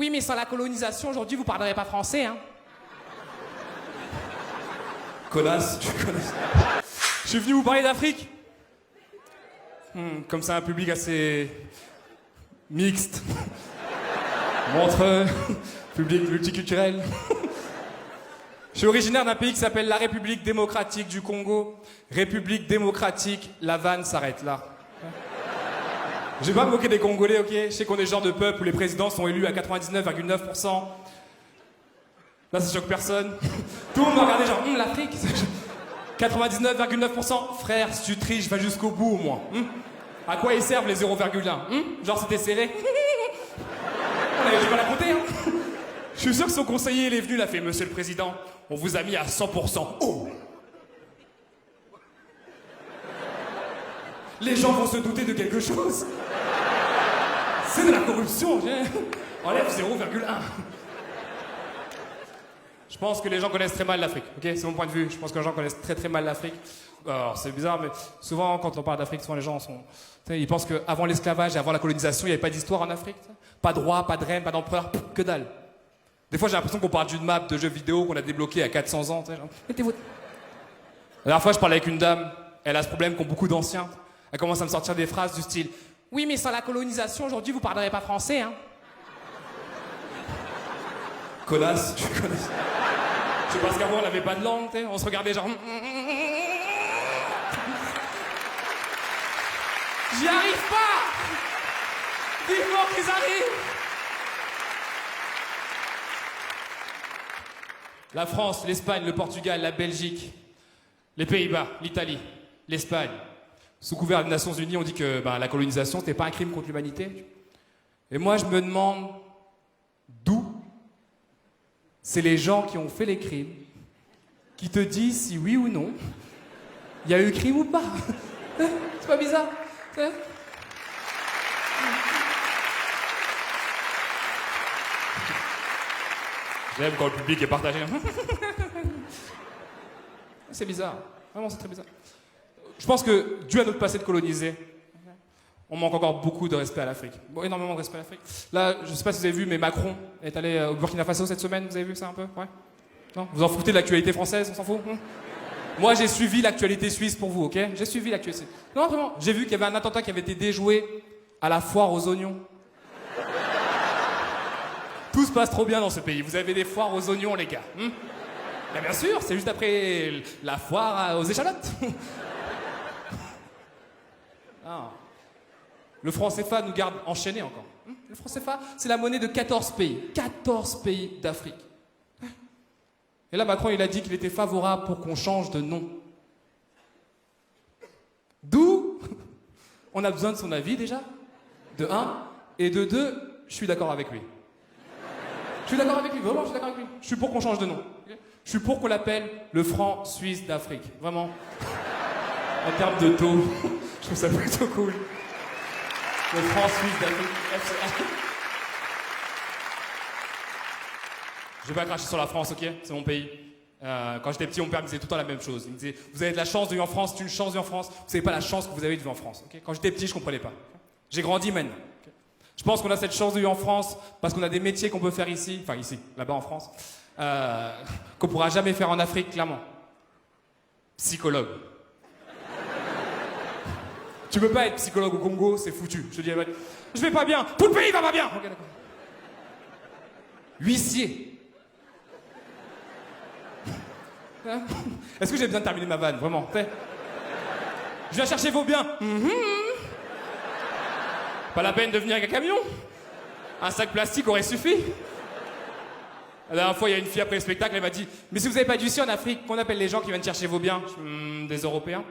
Oui, mais sans la colonisation, aujourd'hui, vous parlerez pas français, hein. Connasse, tu connais. Je suis venu vous parler d'Afrique. Comme c'est un public assez mixte. Montreux, public multiculturel. Je suis originaire d'un pays qui s'appelle la République démocratique du Congo. République démocratique, la vanne s'arrête là. Je vais pas me moquer des Congolais, ok? Je sais qu'on est le genre de peuple où les présidents sont élus à 99,9%. Là, ça choque personne. Tout le monde va regarder genre, l'Afrique. 99,9%. Frère, si tu triches, va jusqu'au bout au moins. À quoi ils servent les 0,1? Genre c'était serré. On avait du mal à compter, hein. Je suis sûr que son conseiller, il est venu, il a fait, Monsieur le Président, on vous a mis à 100%. Oh! Les gens vont se douter de quelque chose. C'est de la corruption. Enlève 0,1. Je pense que les gens connaissent très mal l'Afrique, ok? C'est mon point de vue. Je pense que les gens connaissent très très mal l'Afrique. Alors, c'est bizarre, mais souvent, quand on parle d'Afrique, souvent les gens sont... Ils pensent qu'avant l'esclavage et avant la colonisation, il n'y avait pas d'histoire en Afrique. Pas de roi, pas de reine, pas d'empereur, que dalle. Des fois, j'ai l'impression qu'on parle d'une map de jeux vidéo qu'on a débloquée à 400 ans. Genre, mettez-vous... La dernière fois, je parlais avec une dame. Elle a ce problème qu'ont beaucoup d'anciens. Elle commence à me sortir des phrases du style « Oui, mais sans la colonisation, aujourd'hui, vous parlerez pas français, hein. » Connasse, tu connais. C'est parce qu'avant, on n'avait pas de langue, on se regardait genre... J'y arrive pas! Vivement qu'ils arrivent! La France, l'Espagne, le Portugal, la Belgique, les Pays-Bas, l'Italie, l'Espagne. Sous couvert des Nations Unies, on dit que la colonisation, c'était pas un crime contre l'humanité. Et moi, je me demande d'où c'est les gens qui ont fait les crimes qui te disent si oui ou non il y a eu crime ou pas. C'est pas bizarre? J'aime quand le public est partagé. C'est bizarre. Vraiment, c'est très bizarre. Je pense que, dû à notre passé de colonisé, on manque encore beaucoup de respect à l'Afrique. Bon, énormément de respect à l'Afrique. Là, je sais pas si vous avez vu, mais Macron est allé au Burkina Faso cette semaine. Vous avez vu ça un peu? Ouais? Non? Vous en foutez de l'actualité française? On s'en fout? Moi, j'ai suivi l'actualité suisse pour vous, ok? J'ai suivi l'actualité. Non, vraiment. J'ai vu qu'il y avait un attentat qui avait été déjoué à la foire aux oignons. Tout se passe trop bien dans ce pays. Vous avez des foires aux oignons, les gars. Mais bien sûr, c'est juste après la foire aux échalotes. Non. Le franc CFA nous garde enchaînés encore. Le franc CFA, c'est la monnaie de 14 pays. 14 pays d'Afrique. Et là, Macron, il a dit qu'il était favorable pour qu'on change de nom. D'où on a besoin de son avis déjà, de un. Et de deux, je suis d'accord avec lui. Je suis d'accord avec lui, vraiment, je suis d'accord avec lui. Je suis pour qu'on change de nom. Je suis pour qu'on l'appelle le franc suisse d'Afrique. Vraiment. En termes de taux, je trouve ça plutôt cool. Le franc suisse d'Afrique. Je vais pas cracher sur la France, ok? C'est mon pays. Quand j'étais petit, mon père me disait tout le temps la même chose. Il me disait, vous avez de la chance de vivre en France, c'est une chance de vivre en France. Vous savez pas la chance que vous avez de vivre en France. Okay? Quand j'étais petit, je comprenais pas. J'ai grandi maintenant. Okay? Je pense qu'on a cette chance de vivre en France parce qu'on a des métiers qu'on peut faire ici, enfin ici, là-bas en France, qu'on pourra jamais faire en Afrique, clairement. Psychologue. Tu peux pas être psychologue au Congo, c'est foutu. Je te dis, je vais pas bien, tout le pays va pas bien. Okay, d'accord. Huissier. Hein? Est-ce que j'ai besoin de terminer ma vanne, vraiment? Je viens chercher vos biens. Pas la peine de venir avec un camion. Un sac plastique aurait suffi. La dernière fois, il y a une fille après le spectacle, elle m'a dit « Mais si vous avez pas d'huissier en Afrique, qu'on appelle les gens qui viennent chercher vos biens Des Européens